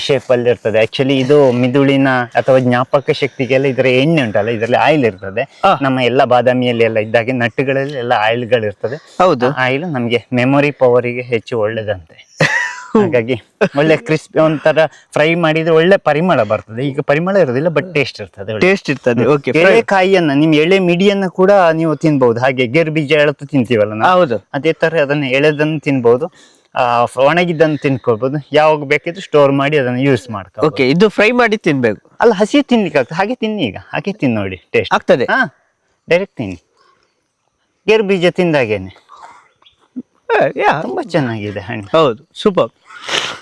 ಶೇಪ್ ಅಲ್ಲಿ ಇರ್ತದೆ. ಆಕ್ಚುಲಿ ಇದು ಮಿದುಳಿನ ಅಥವಾ ಜ್ಞಾಪಕ ಶಕ್ತಿಗೆಲ್ಲ ಇದರ ಎಣ್ಣೆ ಉಂಟಲ್ಲ, ಇದರಲ್ಲಿ ಆಯಿಲ್ ಇರ್ತದೆ. ನಮ್ಮ ಎಲ್ಲ ಬಾದಾಮಿಯಲ್ಲಿ ಎಲ್ಲ ಇದ್ದಾಗೆ ನಟ್ಟುಗಳಲ್ಲಿ ಎಲ್ಲ ಆಯಿಲ್ಗಳು ಇರ್ತದೆ. ಹೌದು, ಆಯಿಲ್ ನಮ್ಗೆ ಮೆಮೊರಿ ಪವರಿಗೆ ಹೆಚ್ಚು ಒಳ್ಳೇದಂತೆ. ಹಾಗಾಗಿ ಒಳ್ಳೆ ಕ್ರಿಸ್ಪಿ, ಒಂಥರ ಫ್ರೈ ಮಾಡಿದ್ರೆ ಒಳ್ಳೆ ಪರಿಮಳ ಬರ್ತದೆ. ಈಗ ಪರಿಮಳ ಇರೋದಿಲ್ಲ, ಬಟ್ ಟೇಸ್ಟ್ ಇರ್ತದೆ, ಟೇಸ್ಟ್ ಇರ್ತದೆ. ಎಳೆ ಕಾಯಿಯನ್ನ, ನಿಮ್ ಎಳೆ ಮಿಡಿಯನ್ನ ಕೂಡ ನೀವು ತಿನ್ಬಹುದು. ಹಾಗೆ ಗೇರು ಬೀಜ ಎಳತ್ತು ತಿಂತೀವಲ್ಲ ನಾವು, ಹೌದು, ಅದೇ ತರ ಅದನ್ನ ಎಳೆದನ್ನು ತಿನ್ಬಹುದು, ಒಣಗಿದ್ದನ್ನು ತಿನ್ಕೊಳ್ಬಹುದು. ಯಾವಾಗ ಬೇಕಿದ್ರು ಸ್ಟೋರ್ ಮಾಡಿ ಅದನ್ನ ಯೂಸ್ ಮಾಡ್ತಾರೆ. ಓಕೆ, ಇದು ಫ್ರೈ ಮಾಡಿ ತಿನ್ಬೇಕು ಅಲ್ಲ, ಹಸಿ ತಿನ್ಲಿಕ್ಕೆ ಆಗ್ತದೆ. ಹಾಗೆ ತಿನ್ನಿ, ಈಗ ಹಾಗೆ ತಿನ್ ನೋಡಿ, ಟೇಸ್ಟ್ ಆಗ್ತದೆ. ಡೈರೆಕ್ಟ್ ತಿನ್ನಿ, ಗೇರು ಬೀಜ ತಿಂದಾಗೇನೆ. ತುಂಬಾ ಚೆನ್ನಾಗಿದೆ ಹಣ್ಣು. ಹೌದು, ಸೂಪರ್.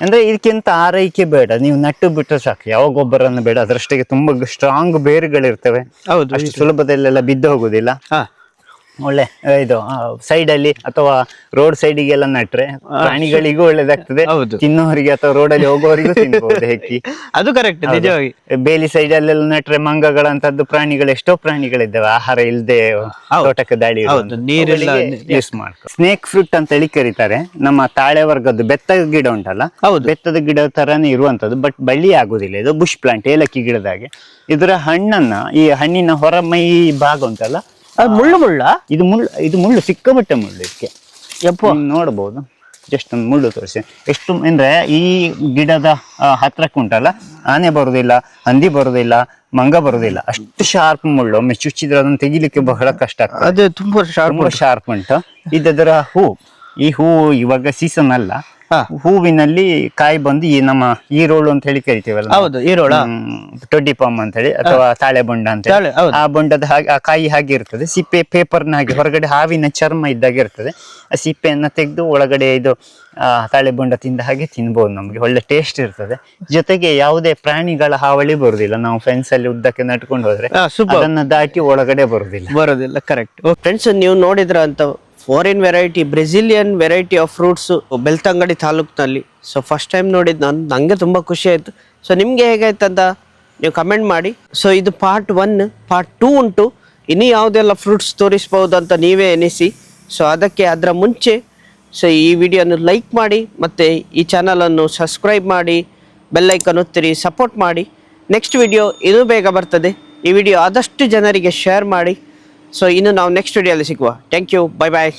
ಅಂದ್ರೆ ಇದಕ್ಕಿಂತ ಆರೈಕೆ ಬೇಡ, ನೀವು ನಟ್ಟು ಬಿಟ್ಟರೆ ಸಾಕು. ಯಾವ ಗೊಬ್ಬರನ್ನು ಬೇಡ, ಅದರಷ್ಟಿಗೆ ತುಂಬಾ ಸ್ಟ್ರಾಂಗ್ ಬೇರುಗಳಿರ್ತವೆ. ಅಷ್ಟು ಸುಲಭದಲ್ಲೆಲ್ಲ ಬಿದ್ದು ಹೋಗುದಿಲ್ಲ. ಒಳ್ಳೆ ಇದು ಸೈಡ್ ಅಲ್ಲಿ ಅಥವಾ ರೋಡ್ ಸೈಡಿಗೆಲ್ಲ ನಟ್ರೆ ಪ್ರಾಣಿಗಳಿಗೂ ಒಳ್ಳೇದಾಗ್ತದೆ, ತಿನ್ನೋರಿಗೆ ಅಥವಾ ರೋಡ್ ಅಲ್ಲಿ ಹೋಗೋರಿಗೂ ತಿನ್ಬಹುದು ಹೆಕ್ಕಿ. ಅದು ಕರೆಕ್ಟ್, ನಿಜವಾಗಿ. ಬೇಲಿ ಸೈಡ್ ಅಲ್ಲೆಲ್ಲ ನಟ್ರೆ ಮಂಗಗಳಂತದ್ದು ಪ್ರಾಣಿಗಳು, ಎಷ್ಟೋ ಪ್ರಾಣಿಗಳಿದ್ದಾವೆ, ಆಹಾರ ಇಲ್ಲದೆ ತೋಟಕ್ಕೆ ದಾಳಿ ಯೂಸ್ ಮಾಡ್ಕೊ. ಸ್ನೇಕ್ ಫ್ರೂಟ್ ಅಂತ ಹೇಳಿ ಕರೀತಾರೆ. ನಮ್ಮ ತಾಳೆ ವರ್ಗದ್ದು ಬೆತ್ತದ ಗಿಡ ಉಂಟಲ್ಲ, ಬೆತ್ತದ ಗಿಡ ತರಾನೇ ಇರುವಂತದ್ದು, ಬಟ್ ಬಳ್ಳಿ ಆಗುದಿಲ್ಲ. ಇದು ಬುಷ್ ಪ್ಲಾಂಟ್, ಏಲಕ್ಕಿ ಗಿಡದಾಗೆ. ಇದರ ಹಣ್ಣನ್ನ, ಈ ಹಣ್ಣಿನ ಹೊರಮೈ ಭಾಗ ಉಂಟಲ್ಲ, ಮುಳ್ಳು ಇದು ಮುಳ್ಳು, ಸಿಕ್ಕಾಪಟ್ಟೆ ಮುಳ್ಳು. ಇದಕ್ಕೆ ನೋಡಬಹುದು, ಜಸ್ಟ್ ಒಂದು ಮುಳ್ಳು ತೋರಿಸಿ. ಎಷ್ಟು ಅಂದ್ರೆ ಈ ಗಿಡದ ಹತ್ರಕ್ಕೆ ಉಂಟಲ್ಲ, ಆನೆ ಬರುದಿಲ್ಲ, ಹಂದಿ ಬರುದಿಲ್ಲ, ಮಂಗ ಬರುದಿಲ್ಲ, ಅಷ್ಟು ಶಾರ್ಪ್ ಮುಳ್ಳು. ಒಮ್ಮೆ ಚುಚ್ಚಿದ್ರೆ ಅದನ್ನು ತೆಗಿಲಿಕ್ಕೆ ಬಹಳ ಕಷ್ಟ ಆಗ್ತದೆ. ಅದು ತುಂಬಾ ಶಾರ್ಪ್ ಉಂಟು. ಇದರ ಹೂ, ಈ ಹೂ ಇವಾಗ ಸೀಸನ್ ಅಲ್ಲ, ಹೂವಿನಲ್ಲಿ ಕಾಯಿ ಬಂದು ಈ ನಮ್ಮ ಈರೋಳು ಅಂತ ಹೇಳಿ ಕರಿತೀವಲ್ಲ ನಾವು. ಹೌದು ಈರೋಳ. ಟೊಡ್ಡಿ ಪಾಮ್ ಅಂತ ಹೇಳಿ ಅಥವಾ ತಾಳೆ ಬೊಂಡ ಅಂತ ಹೇಳಿ. ಹೌದು. ಆ ಬೊಂಡದ ಹಾಗೆ ಆ ಕಾಯಿ ಹಾಗೆ ಇರ್ತದೆ, ಸಿಪ್ಪೆ ಪೇಪರ್ನ ಹಾಗೆ ಹೊರಗಡೆ ಹಾವಿನ ಚರ್ಮ ಇದ್ದಾಗ ಇರ್ತದೆ. ಆ ಸಿಪ್ಪೆಯನ್ನ ತೆಗೆದು ಒಳಗಡೆ ಇದು ತಾಳೆ ಬೊಂಡ ತಿಂದ ಹಾಗೆ ತಿನ್ಬಹುದು, ನಮ್ಗೆ ಒಳ್ಳೆ ಟೇಸ್ಟ್ ಇರ್ತದೆ. ಜೊತೆಗೆ ಯಾವುದೇ ಪ್ರಾಣಿಗಳ ಹಾವಳಿ ಬರುದಿಲ್ಲ, ನಾವು ಫೆನ್ಸ್ ಅಲ್ಲಿ ಉದ್ದಕ್ಕೆ ನಡ್ಕೊಂಡು ಹೋದ್ರೆ ಅದನ್ನ ದಾಟಿ ಒಳಗಡೆ ಬರುದಿಲ್ಲ. ಕರೆಕ್ಟ್ ಫ್ರೆಂಡ್ಸ್, ನೀವು ನೋಡಿದ್ರ ಅಂತ foreign variety, Brazilian variety of fruits Belthangady ತಾಲೂಕಿನಲ್ಲಿ. ಸೊ ಫಸ್ಟ್ ಟೈಮ್ ನೋಡಿದ್ ನಂಗೆ ತುಂಬಾ ಖುಷಿ ಆಯ್ತು. ಸೊ ನಿಮ್ಗೆ ಹೇಗಾಯ್ತು ಅಂತ ನೀವು ಕಮೆಂಟ್ ಮಾಡಿ. ಸೊ ಇದು ಪಾರ್ಟ್ 1. ಪಾರ್ಟ್ 2 ಉಂಟು, ಇನ್ನು ಯಾವುದೆಲ್ಲ ಫ್ರೂಟ್ಸ್ ತೋರಿಸ್ಬೋದು ಅಂತ ನೀವೇ ಎನಿಸಿ. ಸೊ ಅದರ ಮುಂಚೆ ಸೊ ಈ ವಿಡಿಯೋನ ಲೈಕ್ ಮಾಡಿ, ಮತ್ತು ಈ ಚಾನಲನ್ನು ಸಬ್ಸ್ಕ್ರೈಬ್ ಮಾಡಿ, ಬೆಲ್ಲೈಕನ್ ಒತ್ತಿರಿ, ಸಪೋರ್ಟ್ ಮಾಡಿ. ನೆಕ್ಸ್ಟ್ ವಿಡಿಯೋ ಇನ್ನೂ ಬೇಗ ಬರ್ತದೆ. ಈ ವಿಡಿಯೋ ಆದಷ್ಟು ಜನರಿಗೆ ಶೇರ್ ಮಾಡಿ. ಸೊ ಇನ್ನು ನಾವು ನೆಕ್ಸ್ಟ್ ವಿಡಿಯೋಲ್ಲಿ ಸಿಗುವ. Thank you, bye bye.